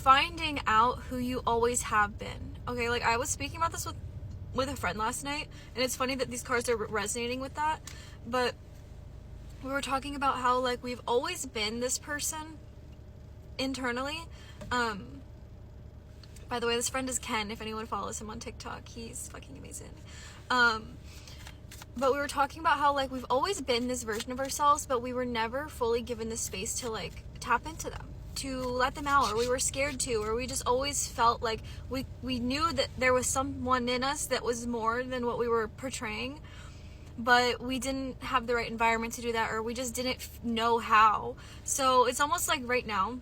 finding out who you always have been. Okay, like I was speaking about this with a friend last night, and it's funny that these cards are resonating with that, but we were talking about how like we've always been this person internally. By the way, this friend is Ken, if anyone follows him on TikTok. He's fucking amazing. But we were talking about how like we've always been this version of ourselves, but we were never fully given the space to like tap into them, to let them out, or we were scared to, or we just always felt like we knew that there was someone in us that was more than what we were portraying, but we didn't have the right environment to do that, or we just didn't know how. So it's almost like right now,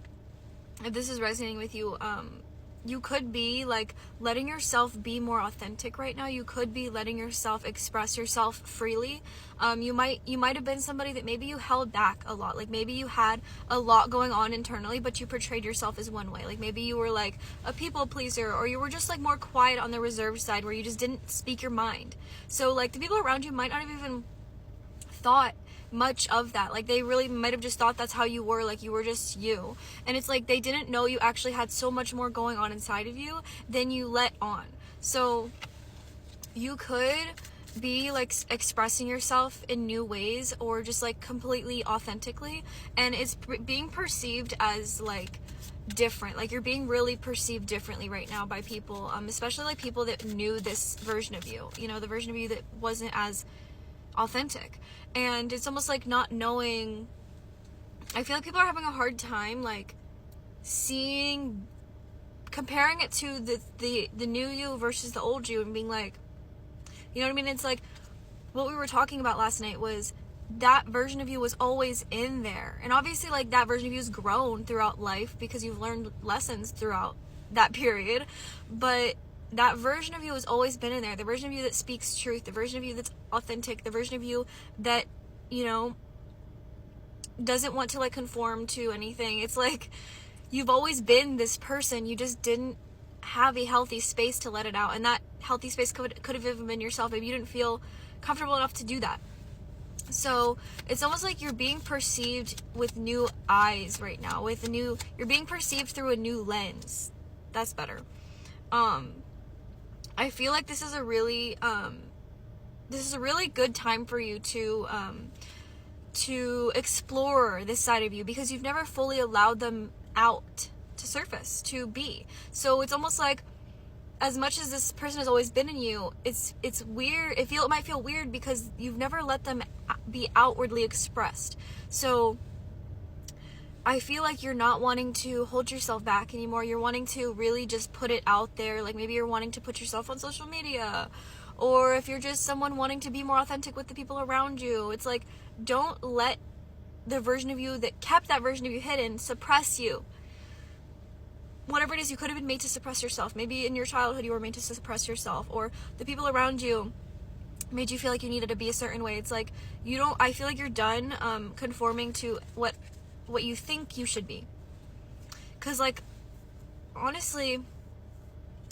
if this is resonating with you, you could be like letting yourself be more authentic right now. You could be letting yourself express yourself freely. You might have been somebody that maybe you held back a lot. Like maybe you had a lot going on internally, but you portrayed yourself as one way. Like maybe you were like a people pleaser, or you were just like more quiet on the reserved side where you just didn't speak your mind. So like the people around you might not have even thought much of that. Like they really might have just thought that's how you were, like you were just you, and it's like they didn't know you actually had so much more going on inside of you than you let on. So you could be like expressing yourself in new ways, or just like completely authentically, and it's being perceived as like different. Like you're being really perceived differently right now by people, especially like people that knew this version of you, you know, the version of you that wasn't as authentic. And it's almost like not knowing, I feel like people are having a hard time like comparing it to the new you versus the old you, and being like, you know what I mean? It's like what we were talking about last night was that version of you was always in there, and obviously like that version of you has grown throughout life because you've learned lessons throughout that period, but that version of you has always been in there. The version of you that speaks truth, the version of you that's authentic, the version of you that, you know, doesn't want to like conform to anything. It's like you've always been this person, you just didn't have a healthy space to let it out, and that healthy space could have even been yourself. Maybe you didn't feel comfortable enough to do that. So it's almost like you're being perceived with new eyes right now, you're being perceived through a new lens. That's better. I feel like this is a really good time for you to explore this side of you, because you've never fully allowed them out to surface, to be. So it's almost like, as much as this person has always been in you, it's weird. It might feel weird because you've never let them be outwardly expressed. So I feel like you're not wanting to hold yourself back anymore. You're wanting to really just put it out there. Like maybe you're wanting to put yourself on social media, or if you're just someone wanting to be more authentic with the people around you. It's like, don't let the version of you that kept that version of you hidden suppress you. Whatever it is, you could have been made to suppress yourself. Maybe in your childhood you were made to suppress yourself, or the people around you made you feel like you needed to be a certain way. It's like I feel like you're done conforming to what you think you should be. Because like honestly,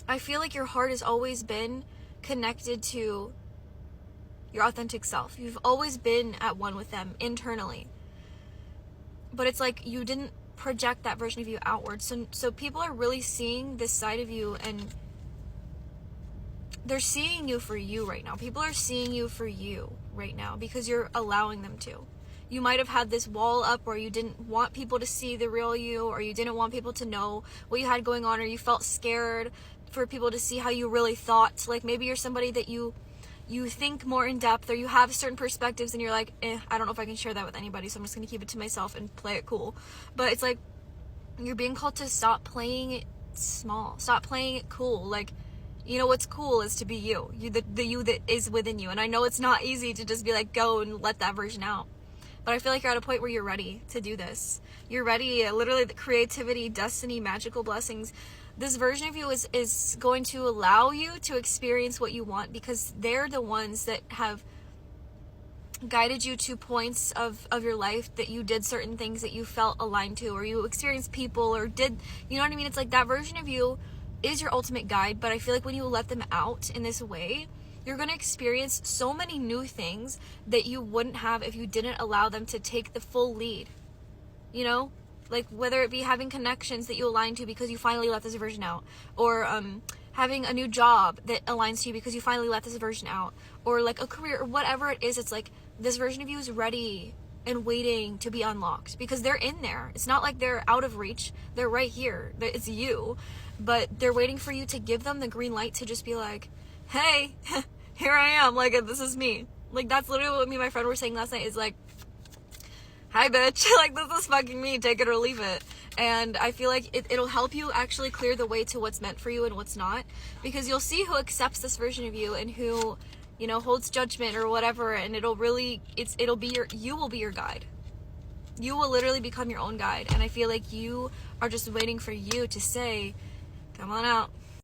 I feel like your heart has always been connected to your authentic self. You've always been at one with them internally, but it's like you didn't project that version of you outward. So people are really seeing this side of you, and they're seeing you for you right now. People are seeing you for you right now because you're allowing them to. You might have had this wall up where you didn't want people to see the real you, or you didn't want people to know what you had going on, or you felt scared for people to see how you really thought. Like maybe you're somebody that you think more in depth, or you have certain perspectives and you're like, I don't know if I can share that with anybody, so I'm just going to keep it to myself and play it cool. But it's like you're being called to stop playing it small, stop playing it cool. Like, you know, what's cool is to be you, the you that is within you. And I know it's not easy to just be like, go and let that version out. But I feel like you're at a point where you're ready to do this. You're ready, literally the creativity, destiny, magical blessings. This version of you is going to allow you to experience what you want, because they're the ones that have guided you to points of your life that you did certain things that you felt aligned to, or you experienced people, or did, you know what I mean? It's like that version of you is your ultimate guide. But I feel like when you let them out in this way, you're going to experience so many new things that you wouldn't have if you didn't allow them to take the full lead. You know, Like whether it be having connections that you align to because you finally let this version out, or having a new job that aligns to you because you finally let this version out, or like a career or whatever it is. It's like this version of you is ready and waiting to be unlocked because they're in there. It's not like they're out of reach. They're right here. It's you, but they're waiting for you to give them the green light to just be like, hey, here I am. Like, this is me. Like, that's literally what me and my friend were saying last night, is like, hi bitch, like this is fucking me, take it or leave it. And I feel like it'll help you actually clear the way to what's meant for you and what's not, because you'll see who accepts this version of you and who, you know, holds judgment or whatever, and you will be your guide. You will literally become your own guide. And I feel like you are just waiting for you to say, come on out,